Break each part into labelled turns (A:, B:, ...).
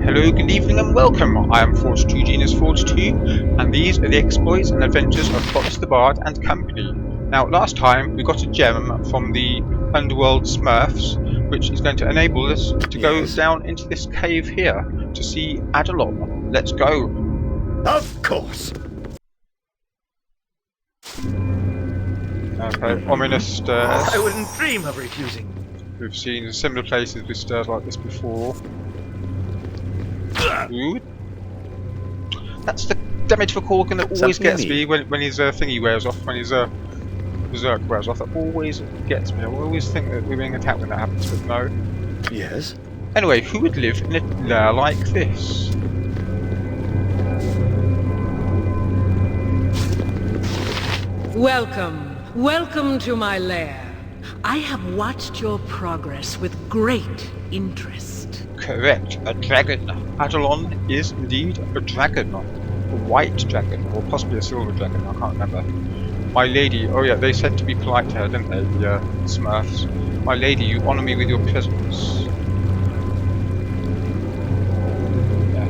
A: Hello, good evening and welcome. I am Forge 2 Genius Forge 2 and these are the exploits and adventures of Fox the Bard and company. Now last time we got a gem from the underworld Smurfs which is going to enable us to go down into this cave here to see Adalon. Let's go.
B: Of course.
A: Okay, ominous stairs.
B: I wouldn't dream of refusing.
A: We've seen similar places with stairs like this before. Ooh. That's the damage for Corkin that always gets me when his thingy wears off, when his berserk wears off. That always gets me. I always think that we're being attacked when that happens, but no.
B: Yes?
A: Anyway, who would live in a lair like this?
C: Welcome to my lair. I have watched your progress with great interest.
A: Correct, a dragon. Adalon is indeed a dragon. A white dragon, or possibly a silver dragon, I can't remember. My lady, oh yeah, they said to be polite to her, didn't they, the Smurfs? My lady, you honour me with your presence. Yeah.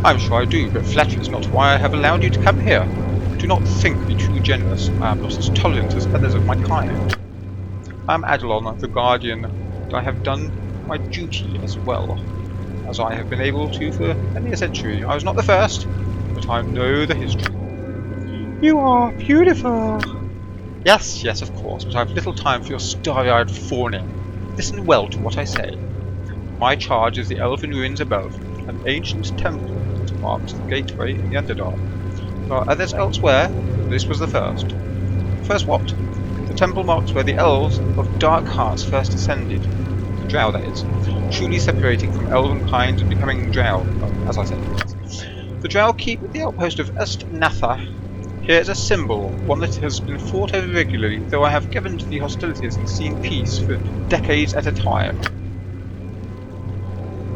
A: I'm sure I do, but flattery is not why I have allowed you to come here. Do not think me too generous. I am not as tolerant as others of my kind. I am Adalon, the guardian, and I have done my duty as well as I have been able to for many a century. I was not the first, but I know the history. You are beautiful. Yes, of course, but I have little time for your starry-eyed fawning. Listen well to what I say. My charge is the elven ruins above, an ancient temple that marks the gateway in the Underdark. There are others elsewhere, but this was the first. First what? The temple marks where the elves of Dark Hearts first ascended. The drow, that is. Truly separating from elven kind and becoming drow, as I said. The drow keep the outpost of Ust-Natha. Here is a symbol, one that has been fought over regularly, though I have governed the hostilities and seen peace for decades at a time.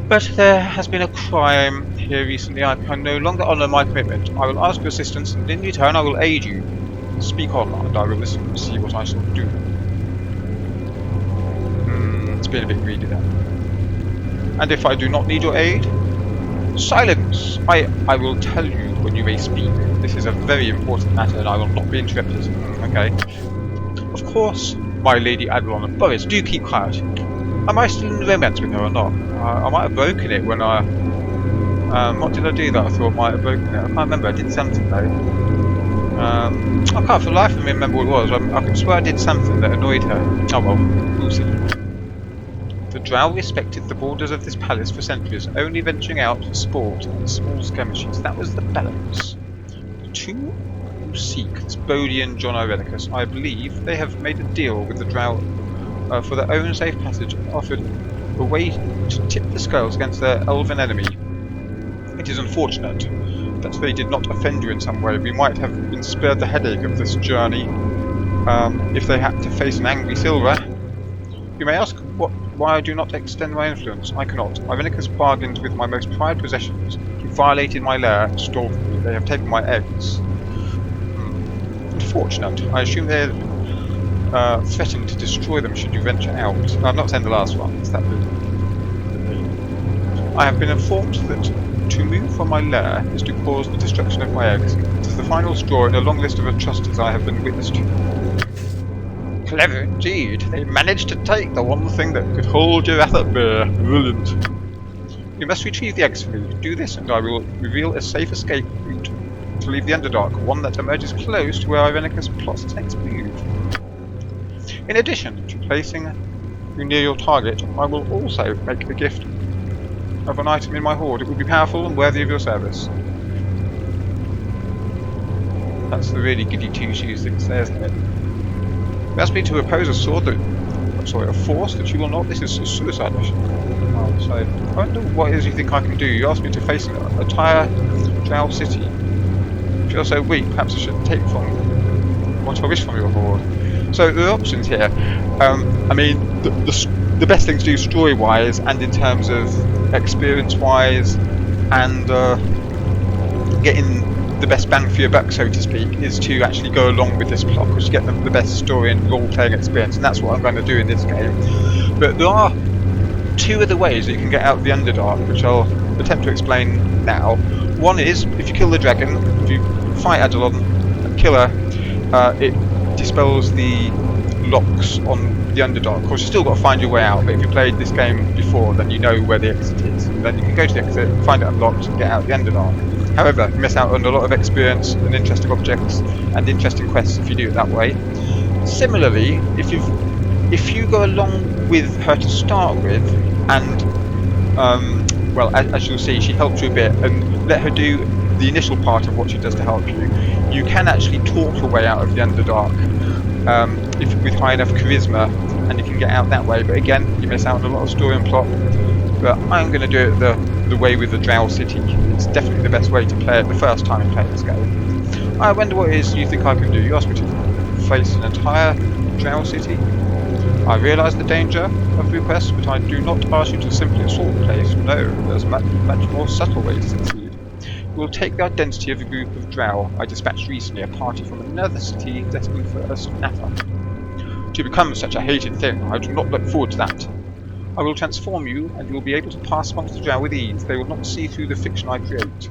A: But there has been a crime here recently. I can no longer honour my commitment. I will ask for assistance, and in return I will aid you. Speak on, and I will listen and see what I shall do. It's been a bit greedy then. And if I do not need your aid? Silence! I will tell you when you may speak. This is a very important matter, and I will not be interrupted. Okay. Of course, my lady Adalon and Boris, do keep quiet. Am I still in romance with her or not? I might have broken it when I... what did I do that I thought might have broken it? I can't remember, I did something though. I can't for the life of me remember what it was. I can swear I did something that annoyed her. Oh well, we'll see. The drow respected the borders of this palace for centuries, only venturing out for sport and small skirmishes. That was the balance. The two who seek this Bodhi and John Irenicus, I believe they have made a deal with the drow for their own safe passage and offered a way to tip the scales against their elven enemy. It is unfortunate that they did not offend you in some way. We might have been spared the headache of this journey if they had to face an angry Silver. You may ask why I do not extend my influence. I cannot. Irenicus bargained with my most prized possessions. He violated my lair and stole from me. They have taken my eggs. Unfortunate. I assume they threatened to destroy them should you venture out. No, I'm not saying the last one. It's that bit. I have been informed that to move from my lair is to cause the destruction of my eggs. It is the final straw in a long list of atrocities I have been witness to. Clever indeed. They managed to take the one thing that could hold your wrath at bay. Brilliant. You must retrieve the eggs for me. Do this and I will reveal a safe escape route to leave the Underdark, one that emerges close to where Irenicus plots its next move. In addition to placing you near your target, I will also make a gift of an item in my hoard. It will be powerful and worthy of your service. That's the really goody two-shoes thing to say, isn't it? You asked me to oppose a sword that... sorry, a force that you will not... This is a suicide mission. So, I wonder what it is you think I can do. You asked me to face an entire drow city. If you're so weak, perhaps I should take from what I wish from your hoard. So there are options here. I mean, the best thing to do story-wise and in terms of experience-wise and getting the best bang for your buck, so to speak, is to actually go along with this plot, because you get the best story and role-playing experience, and that's what I'm going to do in this game. But there are two other ways that you can get out of the Underdark, which I'll attempt to explain now. One is, if you kill the dragon, if you fight Adalon and kill her, it dispels the locks on the Underdark. Of course, you still got to find your way out, but if you played this game before, then you know where the exit is. And then you can go to the exit, find it unlocked, and get out of the Underdark. However, you miss out on a lot of experience and interesting objects and interesting quests if you do it that way. Similarly, if you go along with her to start with, and well, as you'll see, she helps you a bit, and let her do the initial part of what she does to help you, you can actually talk your way out of the Underdark if with high enough charisma, and you can get out that way. But again, you miss out on a lot of story and plot. But I'm going to do it the way with the Drow City. It's definitely the best way to play it the first time you play this game. I wonder what it is you think I can do. You asked me to face an entire Drow City. I realise the danger of the request, but I do not ask you to simply assault the place. No, there's a much more subtle way to succeed. You will take the identity of a group of Drow I dispatched recently, a party from another city destined for a snatter. To become such a hated thing, I do not look forward to that. I will transform you, and you will be able to pass amongst the Drow with ease. They will not see through the fiction I create.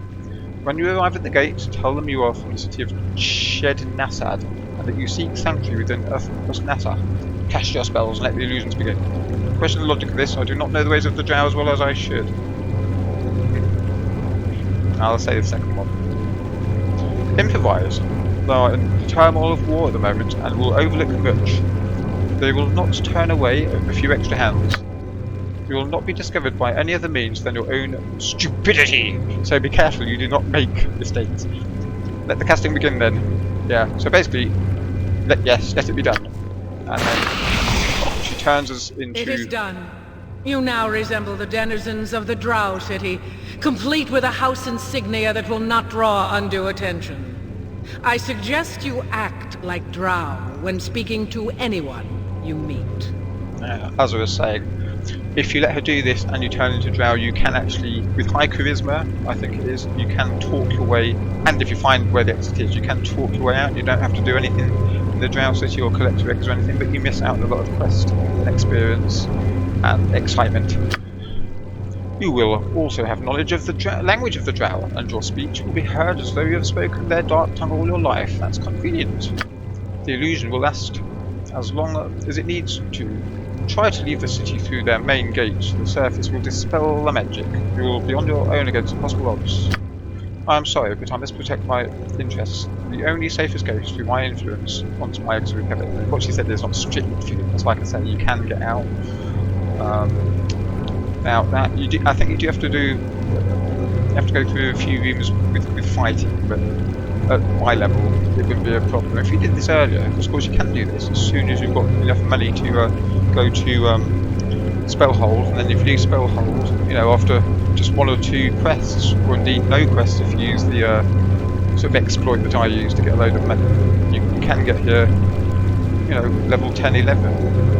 A: When you arrive at the gate, tell them you are from the city of Shed-Nasad, and that you seek sanctuary within Usnasa. Cast your spells and let the illusions begin. Question the logic of this, I do not know the ways of the Drow as well as I should. I'll say the second one. Improvise. They are in the turmoil of war at the moment, and will overlook much. They will not turn away a few extra hands. You will not be discovered by any other means than your own stupidity, so be careful you do not make mistakes. Let the casting begin then. Yeah, so basically, let it be done. And then she turns us into...
C: It is done. You now resemble the denizens of the Drow City, complete with a house insignia that will not draw undue attention. I suggest you act like Drow when speaking to anyone you meet.
A: As I was saying, if you let her do this and you turn into Drow, you can actually, with high charisma, I think it is, you can talk your way, and if you find where the exit is, you can talk your way out. You don't have to do anything in the Drow City or collect your eggs or anything, but you miss out on a lot of quest and experience and excitement. You will also have knowledge of the language of the Drow, and your speech will be heard as though you have spoken their dark tongue all your life. That's convenient. The illusion will last as long as it needs to. Try to leave the city through their main gate. The surface will dispel the magic. You will be on your own against possible odds. I am sorry, but I must protect my interests. The only safe escape is through my influence onto my exit recovery. What she said is not strictly influence. Like I say, you can get out. Now that I think you do have to do. You have to go through a few rooms with fighting, but at my level, it wouldn't be a problem. If you did this earlier, of course you can do this as soon as you've got enough money to go to Spellhold, and then if you do Spellhold, you know, after just one or two quests, or indeed no quests if you use the sort of exploit that I use to get a load of money, you can get here, you know, level 10, 11,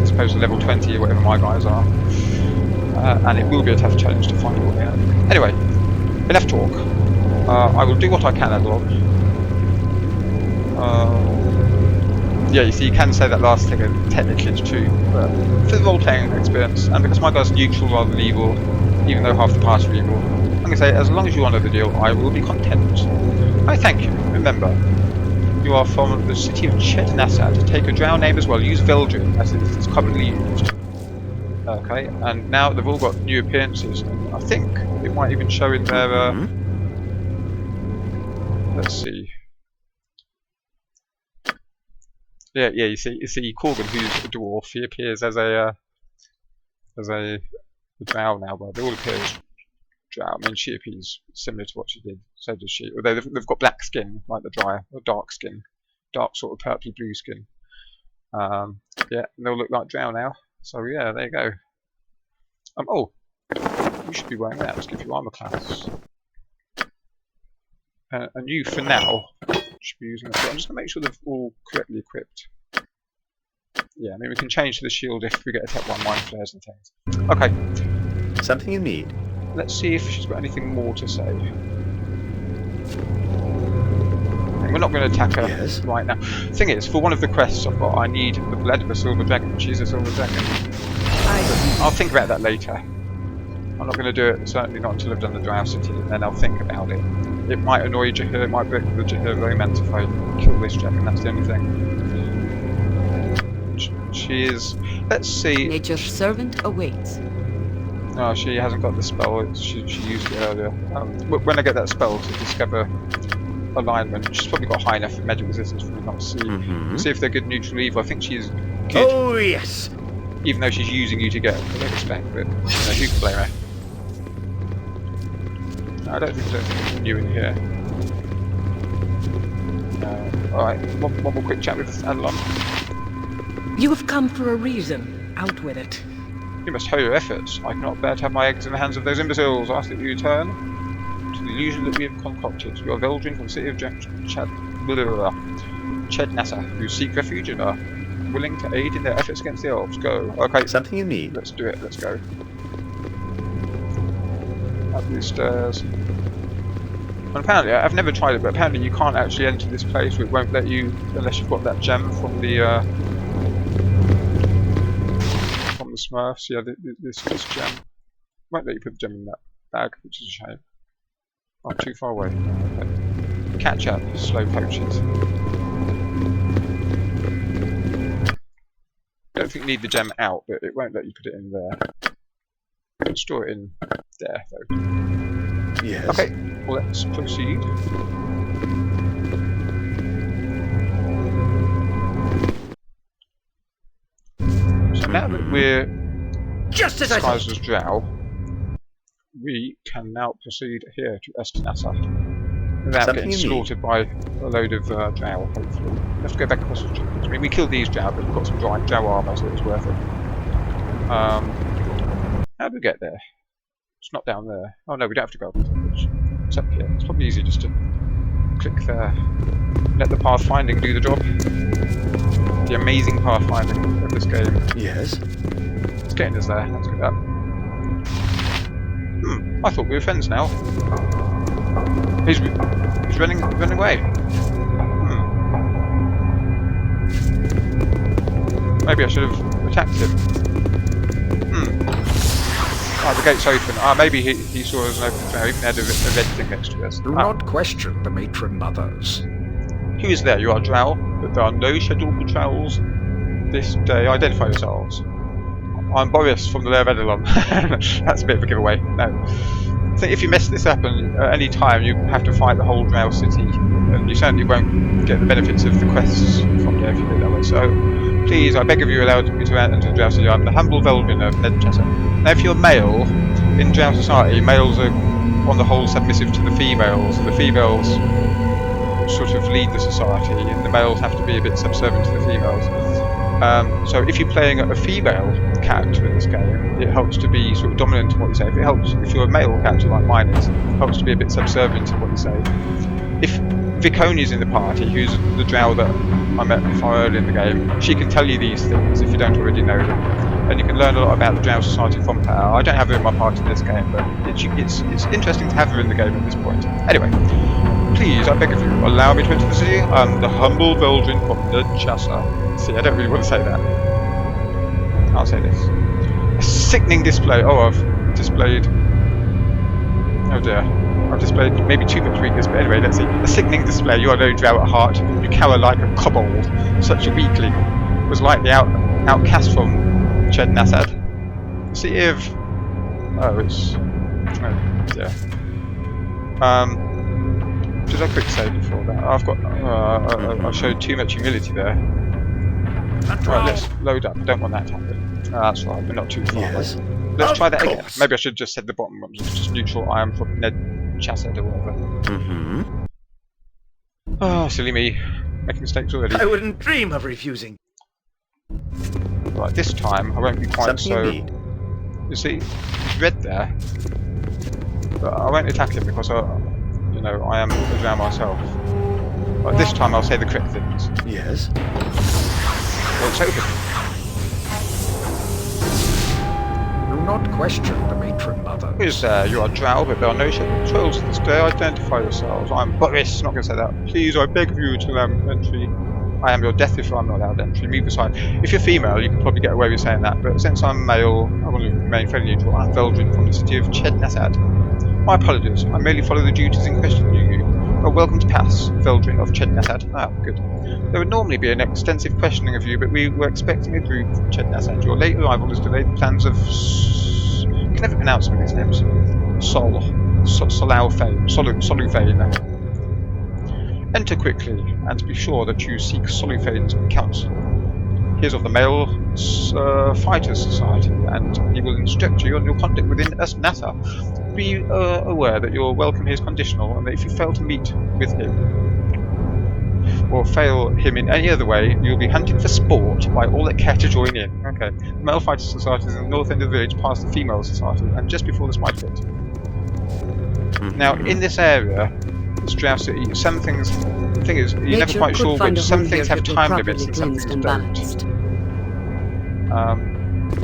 A: as opposed to level 20 or whatever my guys are. And it will be a tough challenge to find your way out. Anyway, enough talk. I will do what I can, Adalon. Yeah, you see, you can say that last thing, and technically it's true, but for the role-playing experience, and because my guy's neutral rather than evil, even though half the party are evil, I'm going to say, as long as you honour the deal, I will be content. I thank you. Remember, you are from the city of Shed-Nasad. Take a Drow name as well. Use Veldrin, as it is commonly used. Okay, and now they've all got new appearances, and I think it might even show in their... let's see. Yeah, you see Corgan, who's a dwarf. He appears as a drow now, but they all appear as drow. I mean, she appears similar to what she did. So does she. Although they've got black skin, like the Dryer, or dark skin, dark sort of purpley blue skin. Yeah, and they'll look like drow now. So yeah, there you go. Oh, you should be wearing that. Let's give you armor class. And you, for now, should be using that. I'm just going to make sure they're all correctly equipped. Yeah, I mean we can change to the shield if we get attacked by mind flares and things. Okay.
B: Something you need?
A: Let's see if she's got anything more to say. We're not going to attack her right now. Thing is, for one of the quests I need the blood of a silver dragon. She's a silver dragon. I'll think about that later. I'm not going to do it, certainly not until I've done the Drow City, and then I'll think about it. It might annoy Jahir, it might break the Jahir romance if I kill this gem, and that's the only thing. She is... Let's see...
D: Nature's servant awaits.
A: No, she hasn't got the spell, she used it earlier. When I get that spell to discover alignment, she's probably got high enough magic resistance for me not to see. See if they're good neutral evil. I think she's good.
B: Oh, yes.
A: Even though she's using you to get a bit of respect, but who can blame her? No, I don't think there's anything new in here. Alright, one more quick chat with Adalon.
C: You have come for a reason. Out with it.
A: You must hoe your efforts. I cannot bear to have my eggs in the hands of those imbeciles. I ask that you return to the illusion that we have concocted. You are Veldrin from the city of Chednassa, who seek refuge and are willing to aid in their efforts against the elves. Go. Okay.
B: Something you need.
A: Let's do it. Let's go. Up these stairs. And apparently, I've never tried it, but apparently you can't actually enter this place. It won't let you unless you've got that gem from the Smurfs. Yeah, this gem won't let you put the gem in that bag, which is a shame. I'm too far away. Okay. Catch up, slow poachers. Don't think you need the gem out, but it won't let you put it in there. You can store it in there, though.
B: Yes.
A: Okay, well, let's proceed. So now that we're
B: just as I
A: disguised
B: thought.
A: as Drow, we can now proceed here to Estinassa without
B: Something
A: getting
B: you
A: slaughtered by a load of Drow, hopefully. Let's go back across the street. I mean, we killed these Drow, but we've got some Drow armor, so it's worth it. How do we get there? It's not down there. Oh no, we don't have to go up the bridge. It's up here. It's probably easier just to click there. Let the pathfinding do the job. The amazing pathfinding of this game.
B: Yes.
A: It's getting us there. Let's go up. I thought we were friends now. He's running away. Maybe I should have attacked him. Oh, the gate's open. Maybe he saw us an open door. Even had a red thing next to us.
E: Do not question the matron mothers.
A: Who is there? You are Drow, but there are no scheduled patrols this day. Identify yourselves. I'm Boris from the Lair of Adalon. That's a bit of a giveaway. No. So if you mess this up and at any time you have to fight the whole Drow city, and you certainly won't get the benefits of the quests from there if you do it that way. So please, I beg of you, allow me to enter the Drow city. I'm the humble Veldrin of Nedchester. Now if you're male, in Drow society, males are on the whole submissive to the females, and the females sort of lead the society, and the males have to be a bit subservient to the females. So if you're playing a female character in this game, it helps to be sort of dominant in what you say. If you're a male character like mine is, it helps to be a bit subservient to what you say. If Viconia's in the party, who's the Drow that I met far early in the game, she can tell you these things if you don't already know them. And you can learn a lot about the Drow society from her. I don't have her in my party in this game, but it's interesting to have her in the game at this point. Anyway, please, I beg of you, allow me to enter the city. I'm the humble Veldrin from Nedchester. See, I don't really want to say that. I'll say this. A sickening display. Oh, I've displayed... Oh dear. I've displayed maybe too much weakness, but anyway, let's see. A sickening display. You are no Drow at heart. You cower like a kobold. Such a weakling. Was like the outcast from Chednassa. See if... Oh, it's... Oh, dear. Did I quick save before that? I've got... I showed too much humility there. Right, let's load up. I don't want that to happen. That's right, we're not too far away. Let's try that again. Maybe I should have just said the bottom one. Just neutral. I am from Nedchester or whatever. Oh, silly me. Making mistakes already.
B: I wouldn't dream of refusing.
A: Right, this time I won't be quite
B: Something
A: so... You see, it's red there. But I won't attack him because I am a Drow myself. But this time I'll say the correct things.
B: Yes.
A: Well, it's open.
E: Do not question the matron mothers.
A: Who is there? You are Drow, but there are no trolls this day. Identify yourselves. I'm Boris. Not going to say that. Please, I beg of you to allow me entry. I am your death if I'm not allowed entry. Move aside. If you're female, you can probably get away with saying that, but since I'm male, I want to remain friendly neutral. I'm Veldrin from the city of Chednasad. My apologies. I merely follow the duties in questioning you. Welcome to Pass, Veldrin of Chednasad. Ah, good. There would normally be an extensive questioning of you, but we were expecting a group from Chednasad. Your late arrival has delayed the plans of... I can never pronounce some of these names. Solufane. Enter quickly, and be sure that you seek Solufane's counsel. He is of the Male Fighters Society, and he will instruct you on your conduct within Nasa. Be aware that your welcome here is conditional, and that if you fail to meet with him, or fail him in any other way, you'll be hunted for sport by all that care to join in. Okay. The Male Fighters Society is in the north end of the village, past the Female Society, and just before the Spike Pit. Now, in this area, this Drow City, some things... The thing is, you're never quite sure which. Some things have time limits and some things don't.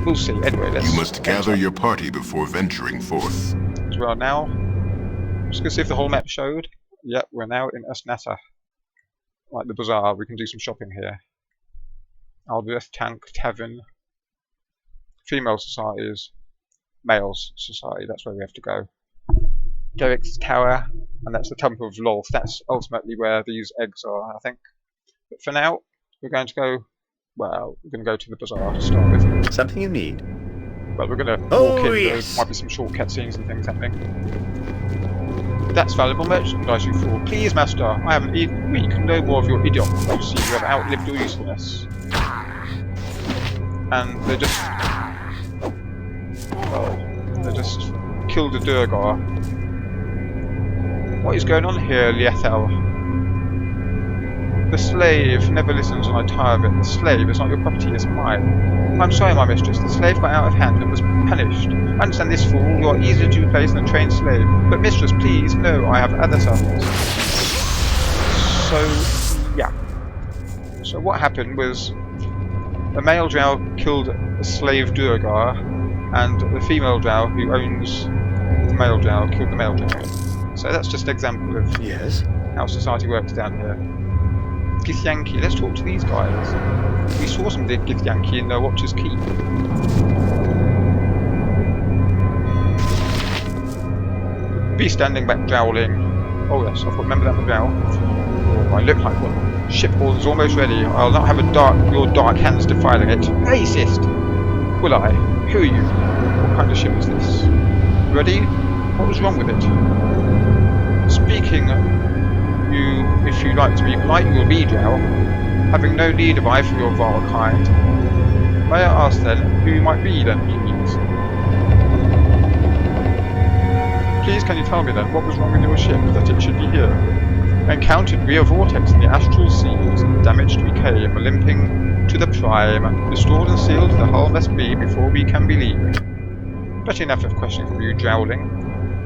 A: We'll see. Anyway, let's...
F: You must gather your party before venturing forth.
A: As well now. I'm just going to see if the whole map showed. Yep, we're now in Usnata. Like the bazaar, we can do some shopping here. Alberth Tank Tavern. Female societies. Males society, that's where we have to go. Derek's Tower, and that's the Temple of Lolth. That's ultimately where these eggs are, I think. But for now, we're going to go... Well, we're going to go to the bazaar to start with.
B: Something you need?
A: Well, we're going to
B: Oh,
A: walk in.
B: yes.
A: There might be some short cutscenes and things happening. That's valuable merchandise, you fool. Please, master, I haven't eaten in a week. No more of your idiot. You see, you have outlived your usefulness. And they just... Well, they just killed a Durgar. What is going on here, Liethel? The slave never listens when I tire of it. The slave is not your property, it's mine. I'm sorry, my mistress. The slave got out of hand and was punished. I understand this, fool. You are easier to replace than a trained slave. But mistress, please, no, I have other sons. So, yeah. So what happened was a male drow killed a slave Durgar, and the female drow who owns the male drow killed the male drow. So that's just an example of how society works down here. Githyanki, let's talk to these guys. We saw some Githyanki in the Watcher's Keep. Be standing back growling. Oh yes, I've got to remember that in the growl. Oh, I look like one. Shipboard is almost ready. I'll not have your dark hands defiling it. Racist! Will I? Who are you? What kind of ship is this? Ready? What was wrong with it? Speaking, if you like to be polite, you will be drow, having no need of eye for your vile kind. May I ask then, who you might be then, please? Please, can you tell me then, what was wrong with your ship, that it should be here? Encountered via vortex in the astral seas, damaged we came, limping to the prime, restored and sealed the hull must be before we can believe. But enough of questioning from you, drowling.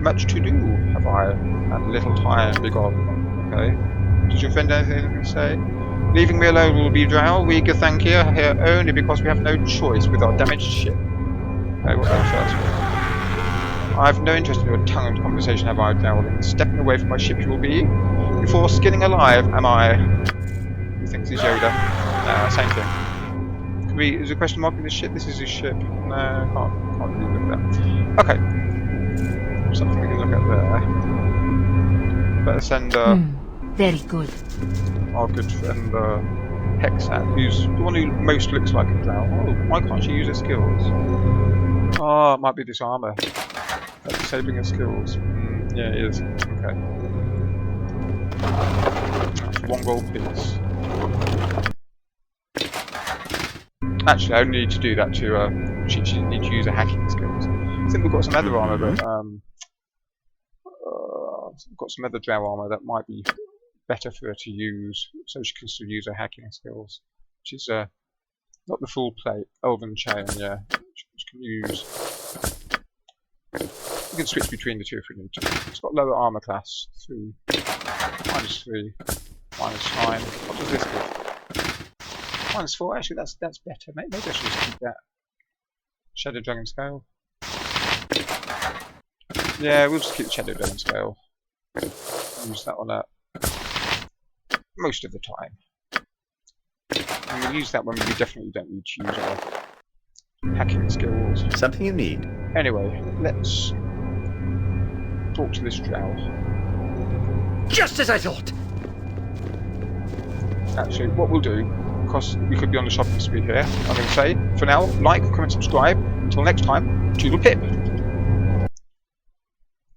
A: Much to do, have I, and little time begone. Okay. Does your friend have anything to say? Leaving me alone will be drow. We Githyanki are here only because we have no choice with our damaged ship. Okay, what's that first one? I have no interest in your tongue-and conversation, have I, drowling? Stepping away from my ship you will be. Before skinning alive, am I? He thinks he's Yoda. Same thing. Could be, is there a question mark in this ship? This is his ship. No, can't really look at that. Okay. Something we can look at there. Better send
D: very good.
A: our good friend Hexat, who's the one who most looks like a drow. Oh, why can't she use her skills? Oh, it might be this armour. That's disabling her skills. Yeah, it is. Okay. That's one gold piece. Actually, I only need to do that to she need to use her hacking skills. I think we've got some other armour, but we've got some other drow armour that might be better for her to use, so she can still use her hacking skills. Which is not the full plate, elven chain, yeah. She can use. We can switch between the two if we need to. It's got lower armour class, 3, -3, -9. What does this give? -4. Actually, that's better. Maybe I should just keep that. Shadow Dragon Scale. Yeah, we'll just keep the Shadow Dragon Scale. Use that on most of the time. And we'll use that when we definitely don't need to use our hacking skills.
B: Something you need.
A: Anyway, let's talk to this drow.
B: Just as I thought!
A: Actually, what we'll do, because we could be on the shopping spree here, I'm going to say, for now, like, comment, subscribe. Until next time, toodle pip!